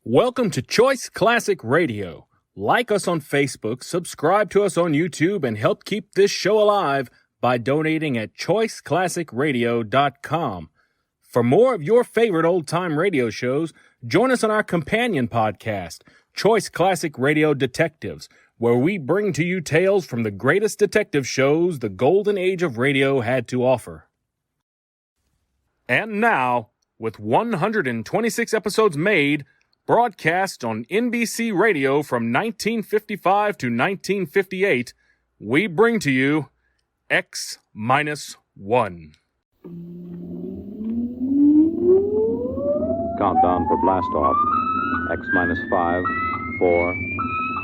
Welcome to Choice Classic Radio. Like us on Facebook, subscribe to us on YouTube, and help keep this show alive by donating at choiceclassicradio.com. For more of your favorite old-time radio shows, join us on our companion podcast, Choice Classic Radio Detectives, where we bring to you tales from the greatest detective shows the golden age of radio had to offer. And now, with 126 episodes made, broadcast on NBC Radio from 1955 to 1958, we bring to you X-1. Countdown for blast off. X-5, 4,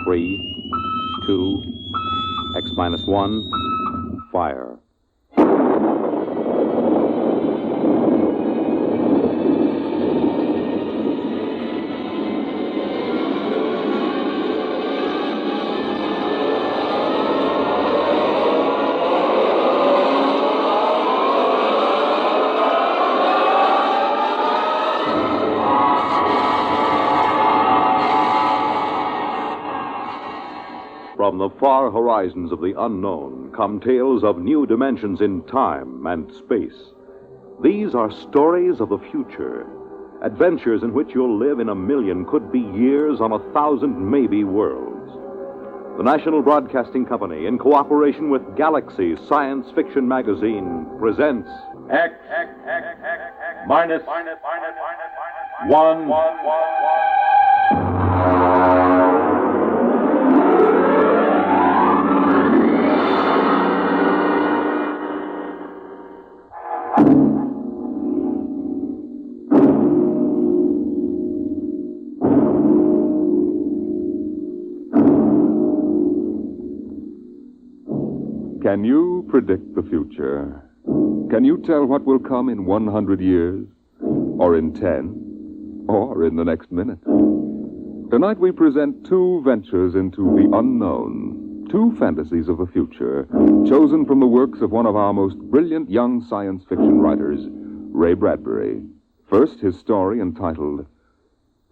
3, 2, X-1, fire. From the far horizons of the unknown come tales of new dimensions in time and space. These are stories of the future, adventures in which you'll live in a million, could be years, on 1,000 maybe worlds. The National Broadcasting Company, in cooperation with Galaxy Science Fiction Magazine, presents X minus 1. Can you predict the future? Can you tell what will come in 100 years? Or in 10? Or in the next minute? Tonight we present two ventures into the unknown, two fantasies of the future, chosen from the works of one of our most brilliant young science fiction writers, Ray Bradbury. First, his story entitled,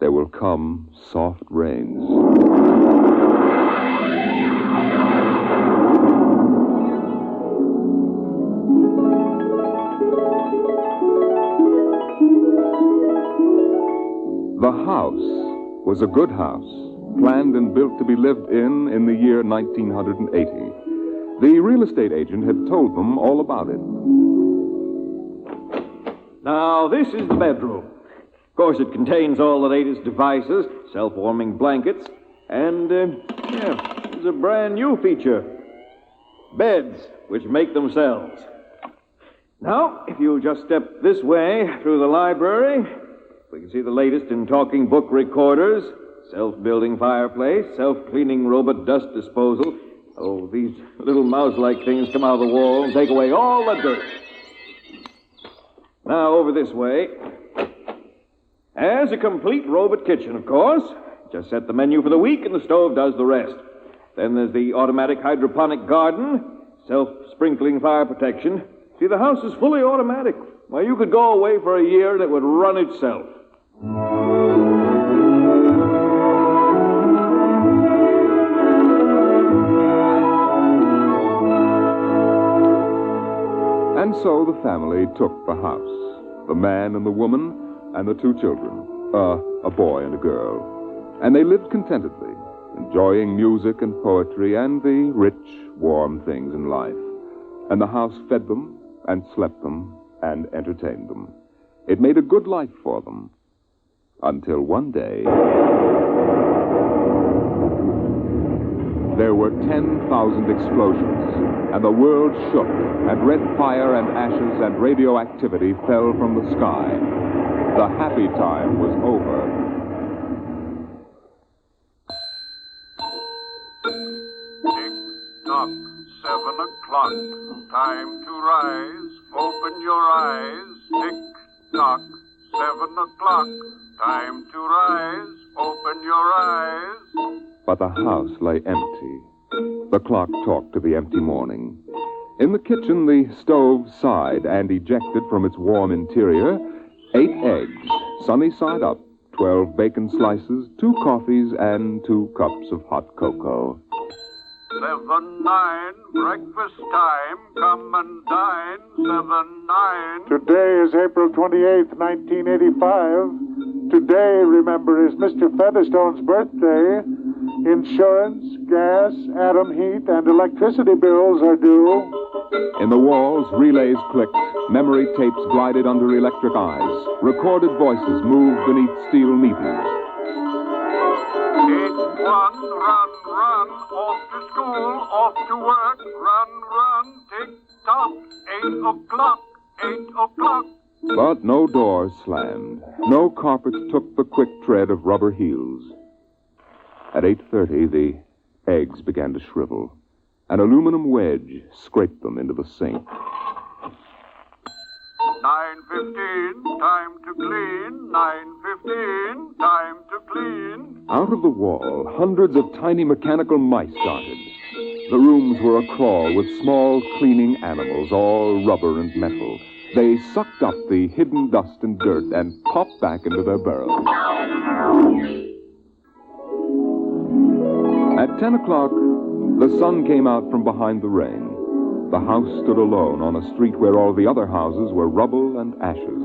There Will Come Soft Rains. The house was a good house, planned and built to be lived in the year 1980. The real estate agent had told them all about it. Now, this is the bedroom. Of course, it contains all the latest devices, self-warming blankets, and, there's a brand new feature. Beds, which make themselves. Now, if you just step this way through the library, we can see the latest in talking book recorders, self-building fireplace, self-cleaning robot dust disposal. Oh, these little mouse-like things come out of the wall and take away all the dirt. Now, over this way. As a complete robot kitchen, of course. Just set the menu for the week and the stove does the rest. Then there's the automatic hydroponic garden, self-sprinkling fire protection. See, the house is fully automatic. Well, you could go away for a year and it would run itself. And so the family took the house, the man and the woman and the two children, a boy and a girl. And they lived contentedly, enjoying music and poetry and the rich, warm things in life. And the house fed them and slept them and entertained them. It made a good life for them. Until one day, there were 10,000 explosions, and the world shook, and red fire and ashes and radioactivity fell from the sky. The happy time was over. Tick-tock, 7 o'clock, time to rise, open your eyes. Tick-tock, 7 o'clock, time to rise, open your eyes. But the house lay empty. The clock talked to the empty morning. In the kitchen, the stove sighed and ejected from its warm interior 8 eggs, sunny side up, 12 bacon slices, 2 coffees, and 2 cups of hot cocoa. 7, 9, breakfast time, come and dine. 7, 9. Today is April 28th, 1985. Today, remember, is Mr. Featherstone's birthday. Insurance, gas, atom heat, and electricity bills are due. In the walls, relays clicked, memory tapes glided under electric eyes, recorded voices moved beneath steel meters. 8, 1, run, run, off to school, off to work, run, run, tick-tock, 8 o'clock, 8 o'clock. But no doors slammed. No carpets took the quick tread of rubber heels. At 8:30, the eggs began to shrivel. An aluminum wedge scraped them into the sink. 9:15, time to clean. 9:15, time to clean. Out of the wall, hundreds of tiny mechanical mice darted. The rooms were a-crawl with small cleaning animals, all rubber and metal. They sucked up the hidden dust and dirt and popped back into their burrows. At 10 o'clock, the sun came out from behind the rain. The house stood alone on a street where all the other houses were rubble and ashes.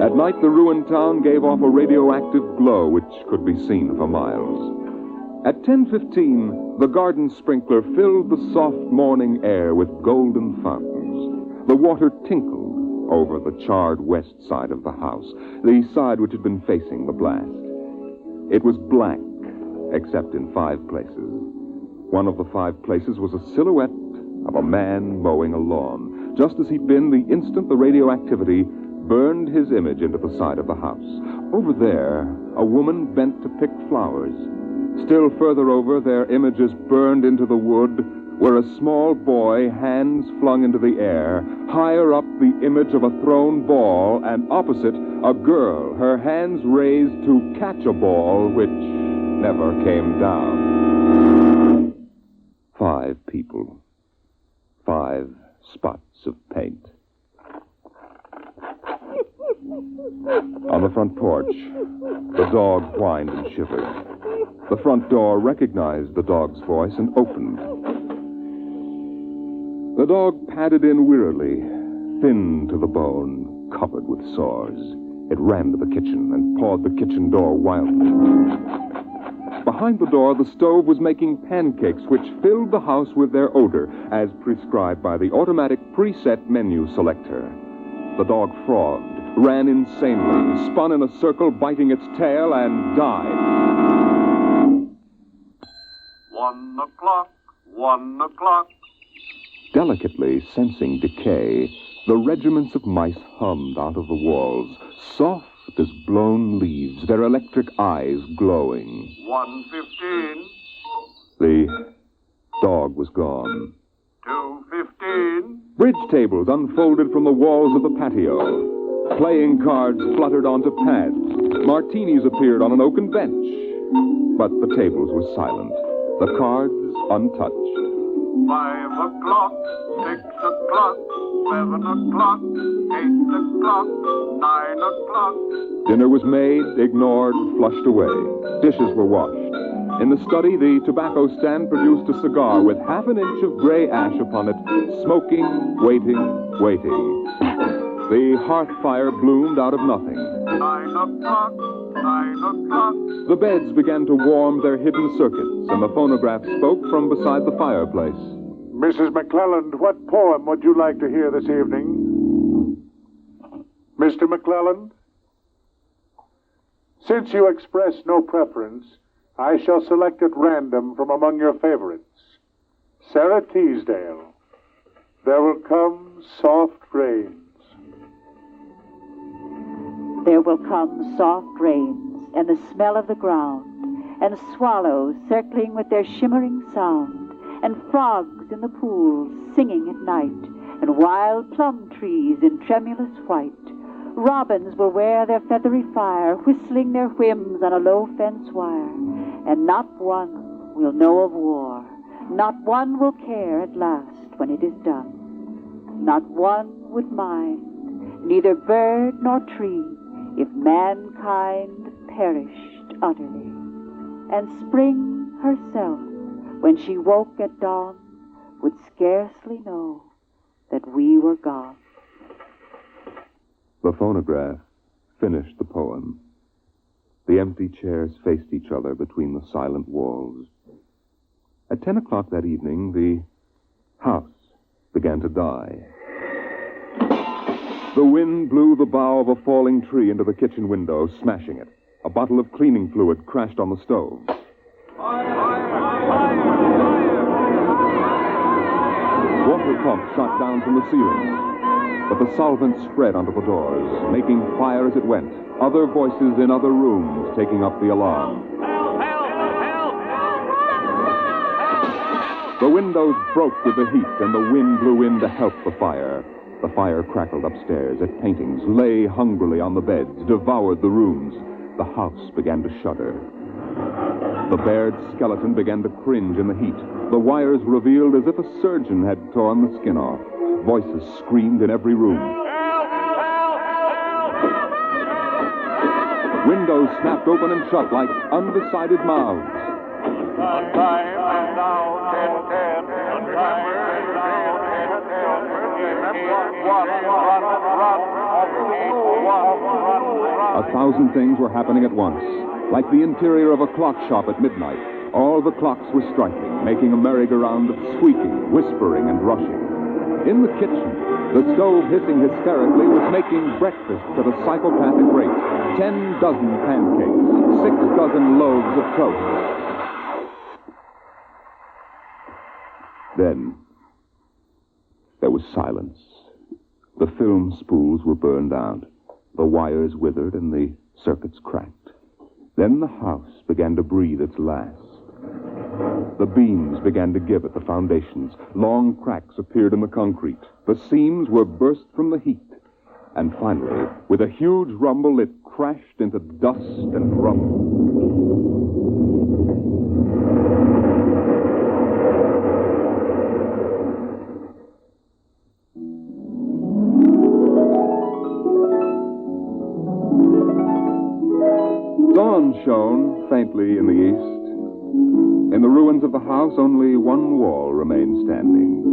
At night, the ruined town gave off a radioactive glow which could be seen for miles. At 10:15, the garden sprinkler filled the soft morning air with golden fountains. The water tinkled over the charred west side of the house, the side which had been facing the blast. It was black, except in 5 places. One of the 5 places was a silhouette of a man mowing a lawn, just as he'd been the instant the radioactivity burned his image into the side of the house. Over there, a woman bent to pick flowers. Still further over, their images burned into the wood, where a small boy, hands flung into the air, higher up the image of a thrown ball, and opposite, a girl, her hands raised to catch a ball which never came down. 5 people. 5 spots of paint. On the front porch, the dog whined and shivered. The front door recognized the dog's voice and opened. The dog padded in wearily, thin to the bone, covered with sores. It ran to the kitchen and pawed the kitchen door wildly. Behind the door, the stove was making pancakes which filled the house with their odor, as prescribed by the automatic preset menu selector. The dog frogged, ran insanely, spun in a circle, biting its tail, and died. 1 o'clock, 1 o'clock. Delicately sensing decay, the regiments of mice hummed out of the walls, soft as blown leaves, their electric eyes glowing. 1:15. The dog was gone. 2:15. Bridge tables unfolded from the walls of the patio. Playing cards fluttered onto pads. Martinis appeared on an oaken bench. But the tables were silent, the cards untouched. 5 o'clock, 6 o'clock, 7 o'clock, 8 o'clock, 9 o'clock. Dinner was made, ignored, flushed away. Dishes were washed. In the study, the tobacco stand produced a cigar with half an inch of gray ash upon it, smoking, waiting, waiting. The hearth fire bloomed out of nothing. 9 o'clock, 9 o'clock. The beds began to warm their hidden circuits, and the phonograph spoke from beside the fireplace. Mrs. McClelland, what poem would you like to hear this evening? Mr. McClelland? Since you express no preference, I shall select at random from among your favorites. Sarah Teasdale, There Will Come Soft Rains. There will come soft rains, and the smell of the ground, and swallows circling with their shimmering sound, and frogs in the pools singing at night, and wild plum trees in tremulous white. Robins will wear their feathery fire, whistling their whims on a low fence wire, and not one will know of war. Not one will care at last when it is done. Not one would mind, neither bird nor tree, if mankind perished utterly, and spring herself, when she woke at dawn, would scarcely know that we were gone. The phonograph finished the poem. The empty chairs faced each other between the silent walls. At 10 o'clock that evening, the house began to die. The wind blew the bough of a falling tree into the kitchen window, smashing it. A bottle of cleaning fluid crashed on the stove. Water pumps shot down from the ceiling. But the solvent spread onto the doors, making fire as it went. Other voices in other rooms taking up the alarm. The windows broke with the heat, and the wind blew in to help the fire. The fire crackled upstairs as paintings lay hungrily on the beds, devoured the rooms. The house began to shudder. The bared skeleton began to cringe in the heat. The wires revealed as if a surgeon had torn the skin off. Voices screamed in every room. Windows snapped open and shut like undecided mouths. Time and now 10:10. Time and now 10:10. A thousand things were happening at once, like the interior of a clock shop at midnight. All the clocks were striking, making a merry-go-round of squeaking, whispering, and rushing. In the kitchen, the stove hissing hysterically was making breakfast at a psychopathic rate. 10 dozen pancakes, 6 dozen loaves of toast. Then, there was silence. The film spools were burned out. The wires withered and the circuits cracked. Then the house began to breathe its last. The beams began to give at the foundations. Long cracks appeared in the concrete. The seams were burst from the heat. And finally, with a huge rumble, it crashed into dust and rubble. Dawn shone faintly in the east. In the ruins of the house, only one wall remained standing.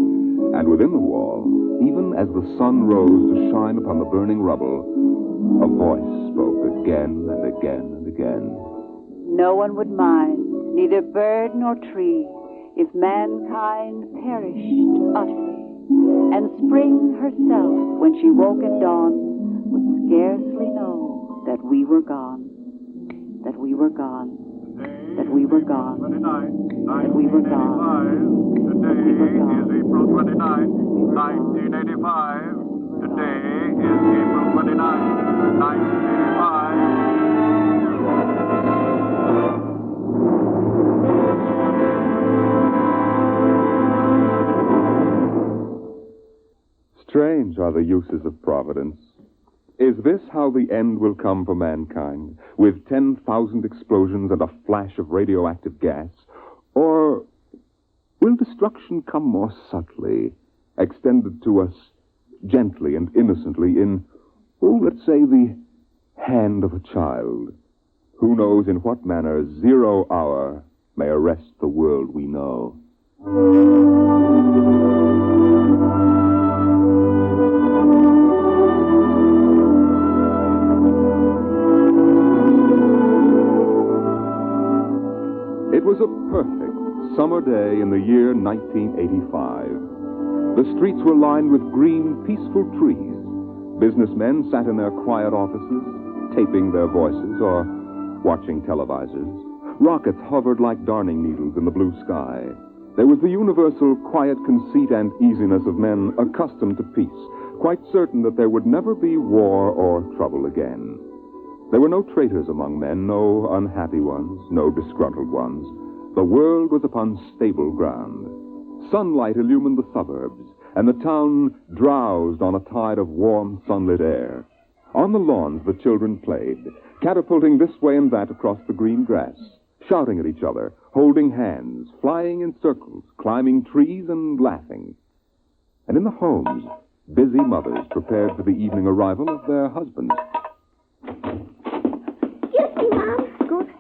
And within the wall, even as the sun rose to shine upon the burning rubble, a voice spoke again and again and again. No one would mind, neither bird nor tree, if mankind perished utterly, and spring herself, when she woke at dawn, would scarcely know that we were gone, that we were gone, that we were gone, that we were gone. Today is April 29, 1985. Today is April 29, 1985. Strange are the uses of providence. Is this how the end will come for mankind, with 10,000 explosions and a flash of radioactive gas? Or will destruction come more subtly, extended to us gently and innocently in, let's say, the hand of a child? Who knows in what manner 0 hour may arrest the world we know? It was a perfect summer day in the year 1985. The streets were lined with green, peaceful trees. Businessmen sat in their quiet offices, taping their voices or watching televisors. Rockets hovered like darning needles in the blue sky. There was the universal quiet conceit and easiness of men accustomed to peace, quite certain that there would never be war or trouble again. There were no traitors among men, no unhappy ones, no disgruntled ones. The world was upon stable ground. Sunlight illumined the suburbs, and the town drowsed on a tide of warm, sunlit air. On the lawns, the children played, catapulting this way and that across the green grass, shouting at each other, holding hands, flying in circles, climbing trees, and laughing. And in the homes, busy mothers prepared for the evening arrival of their husbands. Excuse me, Mom.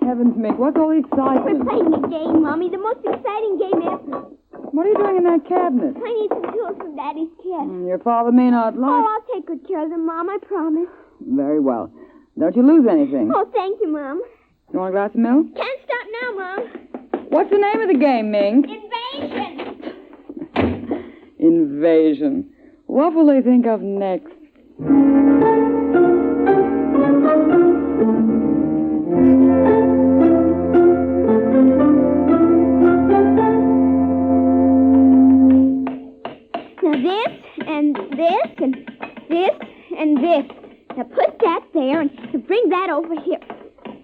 heavens, Mick, what's all the excitement? We're playing a game, Mommy, the most exciting game ever. What are you doing in that cabinet? I need some tools from Daddy's chest. Your father may not like... Oh, I'll take good care of them, Mom, I promise. Very well. Don't you lose anything. Oh, thank you, Mom. You want a glass of milk? Can't stop now, Mom. What's the name of the game, Mink? Invasion! Invasion. What will they think of next? Now this, and this, and this, and this. Now put that there and bring that over here.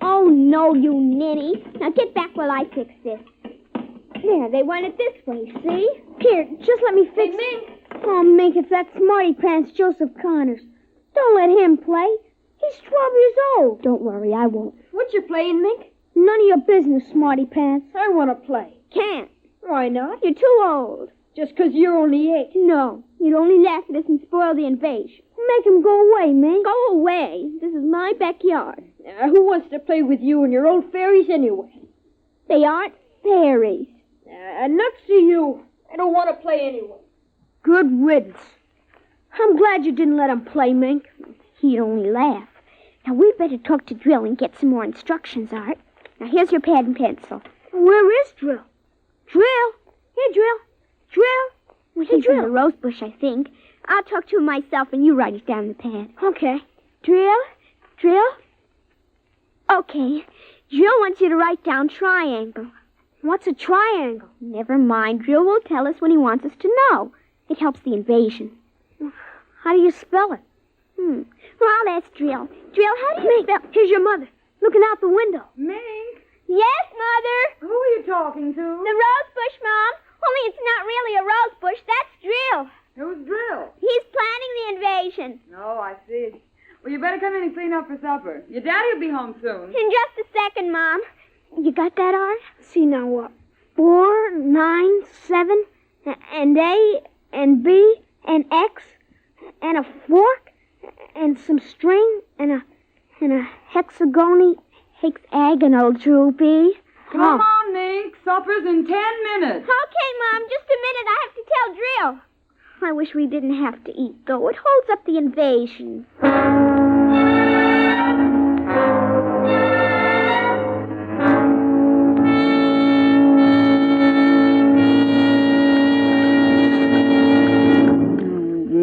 Oh, no, you ninny. Now get back while I fix this. There, they want it this way, see? Here, just let me fix it. Mink. Oh, Mink, it's that smarty pants Joseph Connors. Don't let him play. He's 12 years old. Don't worry, I won't. What you playing, Mink? None of your business, smarty pants. I want to play. Can't. Why not? You're too old. Just 'cause you're only 8. No, you'd only laugh at us and spoil the invasion. Make him go away, Mink. Go away. This is my backyard. Who wants to play with you and your old fairies anyway? They aren't fairies. Nuts to you. I don't want to play anyway. Good riddance. I'm glad you didn't let him play, Mink. He'd only laugh. Now, we better talk to Drill and get some more instructions, Art. Now, here's your pad and pencil. Where is Drill? Drill? Here, Drill. Drill? Well, he's in the rose bush, I think. I'll talk to him myself, and you write it down on the pad. Okay. Drill? Drill? Okay. Drill wants you to write down triangle. What's a triangle? Never mind. Drill will tell us when he wants us to know. It helps the invasion. How do you spell it? Well, I'll ask Drill. Drill, how do you spell... Here's your mother, looking out the window. Mink? Yes, Mother? Who are you talking to? The rose bush, Mom. Only it's not really a rose bush. That's Drill. Who's Drill? He's planning the invasion. Oh, I see. Well, you better come in and clean up for supper. Your daddy will be home soon. In just a second, Mom. You got that, Art? See now what? 4, 9, 7, and A, and B, and X, and a fork, and some string, and a hexagonal droopy. Come on, Mink. Supper's in 10 minutes. Okay, Mom. Just a minute. I have to tell Drill. I wish we didn't have to eat, though. It holds up the invasion.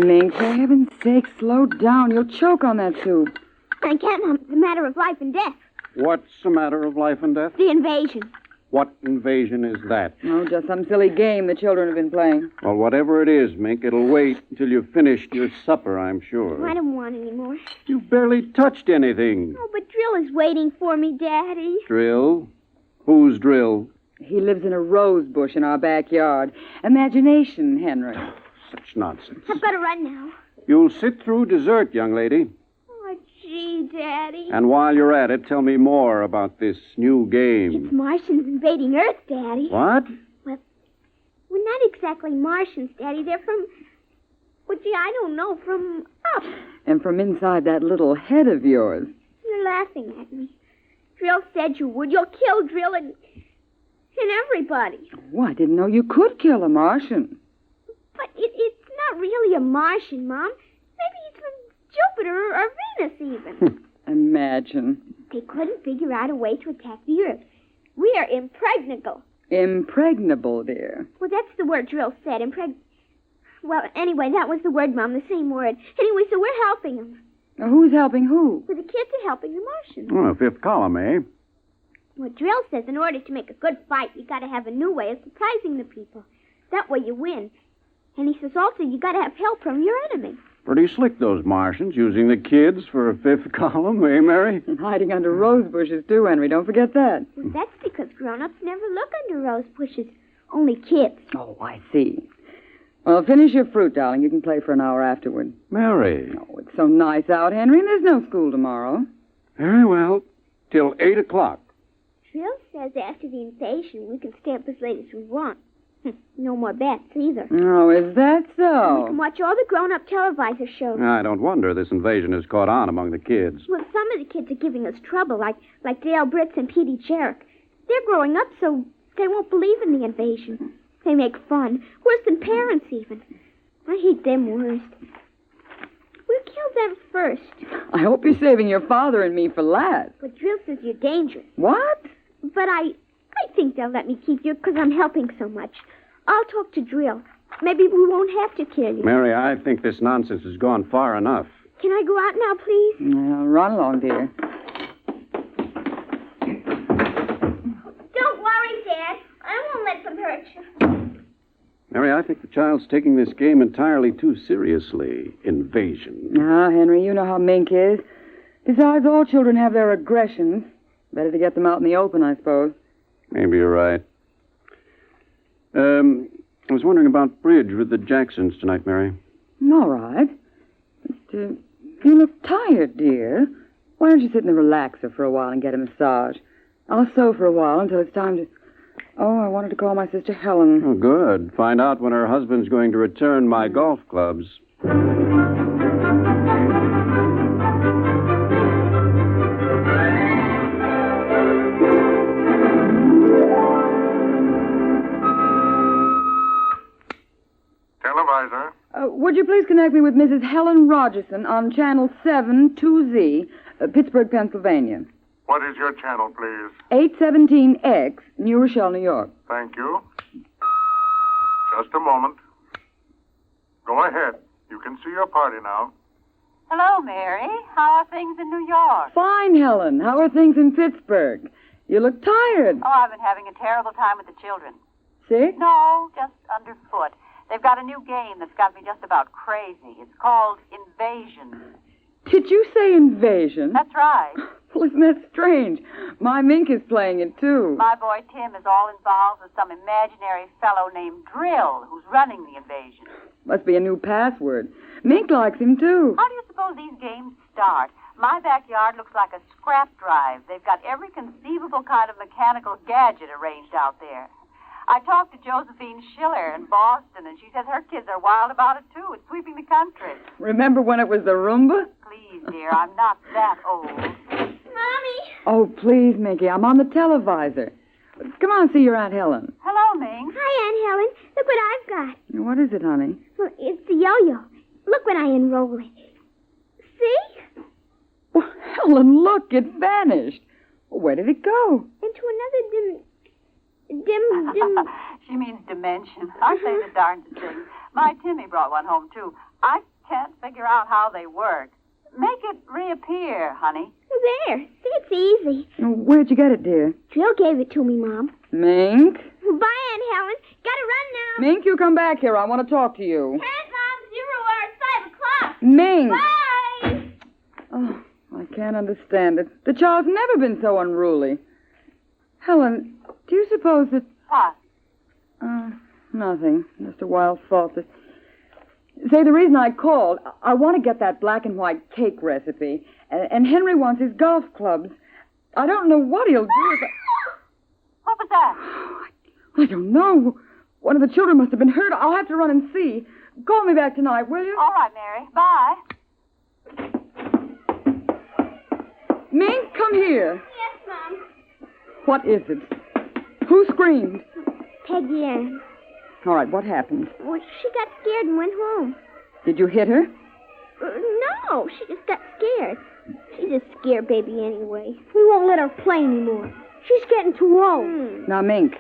Mink, for heaven's sake, slow down. You'll choke on that soup. I can't, Mom. It's a matter of life and death. What's a matter of life and death? The invasion. What invasion is that? Oh, just some silly game the children have been playing. Well, whatever it is, Mink, it'll wait until you've finished your supper, I'm sure. I don't want any more. You've barely touched anything. Oh, but Drill is waiting for me, Daddy. Drill? Who's Drill? He lives in a rose bush in our backyard. Imagination, Henry. Such nonsense. I've got to run now. You'll sit through dessert, young lady. Oh, gee, Daddy. And while you're at it, tell me more about this new game. It's Martians invading Earth, Daddy. What? Well, not exactly Martians, Daddy. They're from... Well, gee, I don't know. From up. And from inside that little head of yours. You're laughing at me. Drill said you would. You'll kill Drill and everybody. Oh, I didn't know you could kill a Martian. But it's not really a Martian, Mom. Maybe he's from Jupiter or Venus, even. Imagine. They couldn't figure out a way to attack the Earth. We are impregnable. Impregnable, dear. Well, that's the word Drill said, Well, anyway, that was the word, Mom, the same word. Anyway, so we're helping them. Now, who's helping who? Well, the kids are helping the Martians. Oh, fifth column, eh? Well, Drill says in order to make a good fight, you got to have a new way of surprising the people. That way you win. And he says also you got to have help from your enemy. Pretty slick, those Martians, using the kids for a fifth column, eh, Mary? And hiding under rose bushes, too, Henry. Don't forget that. Well, that's because grown-ups never look under rose bushes. Only kids. Oh, I see. Well, finish your fruit, darling. You can play for an hour afterward. Mary. Oh, it's so nice out, Henry, and there's no school tomorrow. Very well. Till 8 o'clock. Drill says after the invasion we can stay up as late as we want. No more bets either. Oh, is that We so? can watch all the grown-up televisor shows. I don't wonder this invasion has caught on among the kids. Well, some of the kids are giving us trouble, like Dale Britz and Petey Jarrett. They're growing up, so they won't believe in the invasion. They make fun, worse than parents even. I hate them worst. We'll kill them first. I hope you're saving your father and me for last. But Drill says you're dangerous. What? But I think they'll let me keep you because I'm helping so much. I'll talk to Drill. Maybe we won't have to kill you. Mary, I think this nonsense has gone far enough. Can I go out now, please? Well, run along, dear. Don't worry, Dad. I won't let them hurt you. Mary, I think the child's taking this game entirely too seriously. Invasion. Ah, Henry, you know how Mink is. Besides, all children have their aggressions. Better to get them out in the open, I suppose. Maybe you're right. I was wondering about bridge with the Jacksons tonight, Mary. All right. But, you look tired, dear. Why don't you sit in the relaxer for a while and get a massage? I'll sew for a while until it's time to... Oh, I wanted to call my sister Helen. Oh, good. Find out when her husband's going to return my golf clubs. Televisor. Would you please connect me with Mrs. Helen Rogerson on Channel 7-2Z, Pittsburgh, Pennsylvania. What is your channel, please? 817X, New Rochelle, New York. Thank you. Just a moment. Go ahead. You can see your party now. Hello, Mary. How are things in New York? Fine, Helen. How are things in Pittsburgh? You look tired. Oh, I've been having a terrible time with the children. Sick? No, just underfoot. They've got a new game that's got me just about crazy. It's called Invasion. Did you say invasion? That's right. Well, isn't that strange? My Mink is playing it, too. My boy Tim is all involved with some imaginary fellow named Drill who's running the invasion. Must be a new password. Mink likes him, too. How do you suppose these games start? My backyard looks like a scrap drive. They've got every conceivable kind of mechanical gadget arranged out there. I talked to Josephine Schiller in Boston, and she says her kids are wild about it, too. It's sweeping the country. Remember when it was the Roomba? Please, dear, I'm not that old. Mommy! Oh, please, Minky, I'm on the televisor. Come on, see your Aunt Helen. Hello, Mink. Hi, Aunt Helen. Look what I've got. What is it, honey? Well, it's the yo-yo. Look when I unroll it. See? Well, Helen, look, it vanished. Where did it go? Into another dim... She means dimension. I say the darndest thing. My Timmy brought one home, too. I can't figure out how they work. Make it reappear, honey. There. See, it's easy. Where'd you get it, dear? Jill gave it to me, Mom. Mink? Bye, Aunt Helen. Gotta run now. Mink, you come back here. I want to talk to you. Can't, Mom. 0 hour at 5 o'clock. Mink! Bye! Oh, I can't understand it. The child's never been so unruly. Helen, do you suppose that... What? Nothing. Just a wild thought that... Say, the reason I called, I want to get that black and white cake recipe, and Henry wants his golf clubs. I don't know what he'll do if What was that? I don't know. One of the children must have been hurt. I'll have to run and see. Call me back tonight, will you? All right, Mary. Bye. Mink, come here. Yes, Mom. What is it? Who screamed? Peggy Ann. All right, what happened? Well, she got scared and went home. Did you hit her? No, she just got scared. She's a scare baby anyway. We won't let her play anymore. She's getting too old. Now, Mink,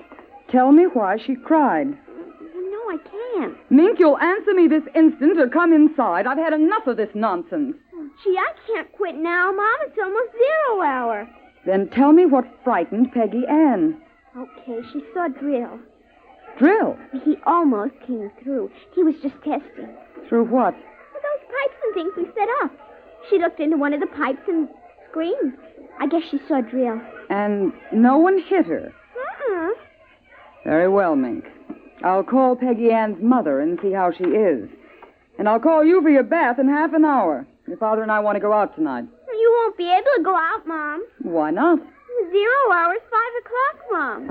tell me why she cried. No, I can't. Mink, you'll answer me this instant or come inside. I've had enough of this nonsense. Gee, I can't quit now, Mom. It's almost 0 hour. Then tell me what frightened Peggy Ann. Okay, she saw Drill. Drill? He almost came through. He was just testing. Through what? Well, those pipes and things we set up. She looked into one of the pipes and screamed. I guess she saw Drill. And no one hit her? Very well, Mink. I'll call Peggy Ann's mother and see how she is. And I'll call you for your bath in half an hour. Your father and I want to go out tonight. You won't be able to go out, Mom. Why not? 0 hour is 5 o'clock, Mom.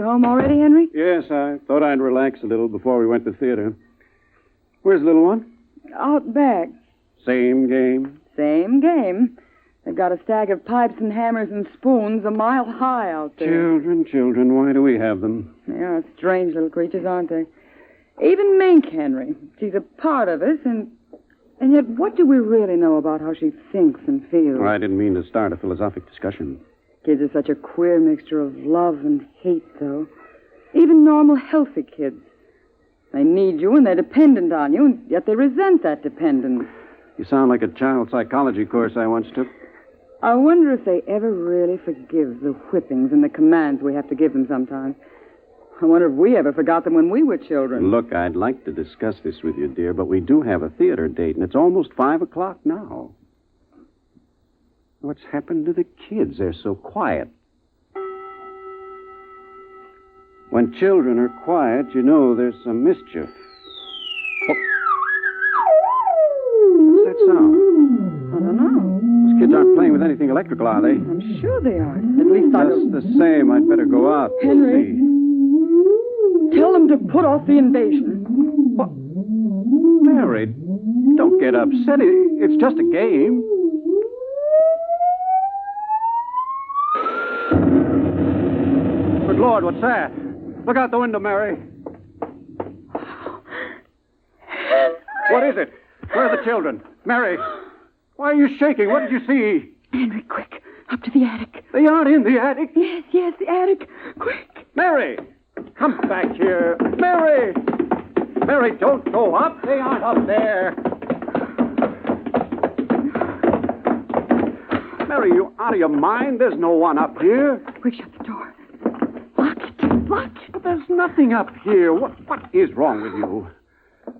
home already, Henry? Yes, I thought I'd relax a little before we went to theater. Where's the little one? Out back. Same game? Same game. They've got a stack of pipes and hammers and spoons a mile high out there. Children, why do we have them? They are strange little creatures, aren't they? Even Mink, Henry. She's a part of us, and yet what do we really know about how she thinks and feels? Well, I didn't mean to start a philosophic discussion. Kids are such a queer mixture of love and hate, though. Even normal, healthy kids. They need you and they're dependent on you, and yet they resent that dependence. You sound like a child psychology course I once took. I wonder if they ever really forgive the whippings and the commands we have to give them sometimes. I wonder if we ever forgot them when we were children. Look, I'd like to discuss this with you, dear, but we do have a theater date, and it's almost 5 o'clock now. What's happened to the kids? They're so quiet. When children are quiet, you know there's some mischief. Oh. What's that sound? I don't know. Those kids aren't playing with anything electrical, are they? I'm sure they are. At least I Just the same, I'd better go out. Henry, tell them to put off the invasion. What? Mary, don't get upset. It's just a game. Good Lord, what's that? Look out the window, Mary. What is it? Where are the children? Mary, why are you shaking? What did you see? Henry, quick. Up to the attic. They aren't in the attic. Yes, the attic. Quick. Mary, come back here. Mary! Mary, don't go up. They aren't up there. Mary, you out of your mind? There's no one up here. Quick, shut the door. Lock it. Lock it. But there's nothing up here. What is wrong with you?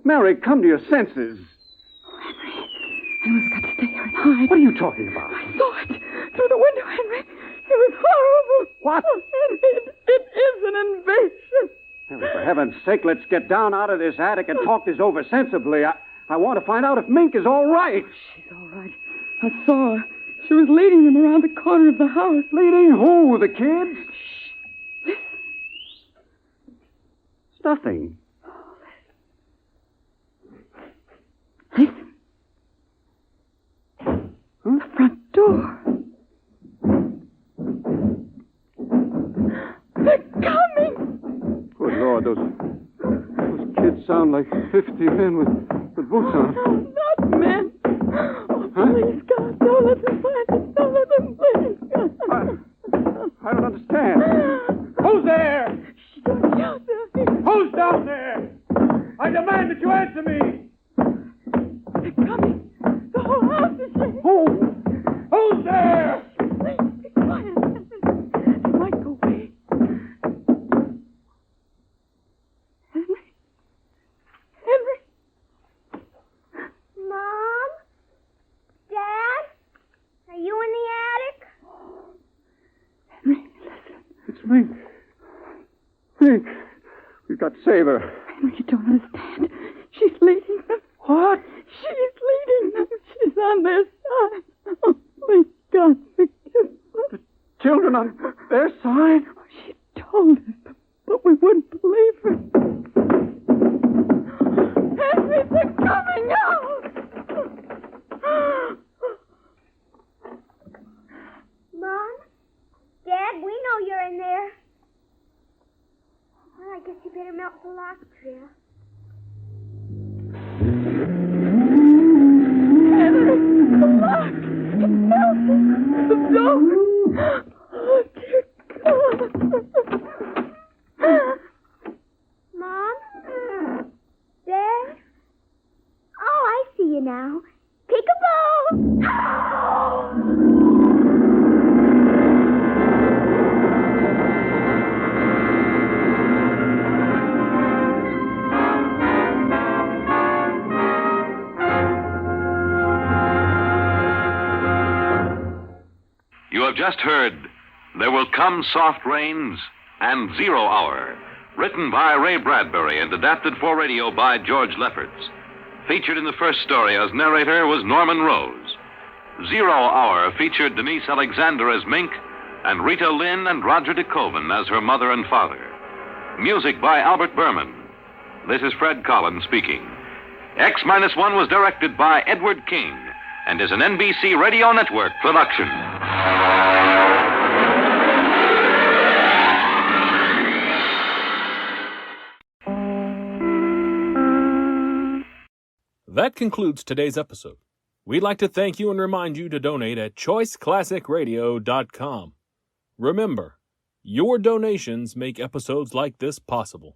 Mary, come to your senses. Henry, we've got to stay here and hide. What are you talking about? I saw it through the window, Henry. It was horrible. What? Oh, Henry, it is an invasion. Henry, for heaven's sake, let's get down out of this attic and talk this over sensibly. I want to find out if Mink is all right. She's all right. I saw her. She was leading them around the corner of the house. Leading who? The kids? Shh. Listen. It's nothing. Listen. Huh? The front door. They're coming. Good Lord, those kids sound like 50 men with boots on. No, not men. Oh, Huh? please, God, don't let them find us. Don't let them, please, God. I don't understand. Who's there? Shh, don't shout there. Who's down there? I demand that you answer me. They're coming. The whole house is shaking. Who? Who's there? Please, be quiet. They might go away. Henry? Henry? Mom? Dad? Are you in the attic? Henry, listen. It's Mink. Mink. We've got to save her. Henry, you don't understand. She's leading them. What? She's leading them. She's on their side. Oh, please, God, forgive them. The children on their side? Oh, she told us, but we wouldn't believe her. Henry, they're coming out. Mom? Dad, we know you're in there. Well, I guess you better melt the lock, Tria. Henry, the lock. It melted. The door. Oh, dear God. Mom? Dad? Oh, I see you now. Peekaboo! You have just heard There Will Come Soft Rains and 0 Hour, written by Ray Bradbury and adapted for radio by George Lefferts. Featured in the first story as narrator was Norman Rose. 0 Hour featured Denise Alexander as Mink and Rita Lynn and Roger DeKoven as her mother and father. Music by Albert Berman. This is Fred Collins speaking. X-1 was directed by Edward King and is an NBC Radio Network production. That concludes today's episode. We'd like to thank you and remind you to donate at choiceclassicradio.com. Remember, your donations make episodes like this possible.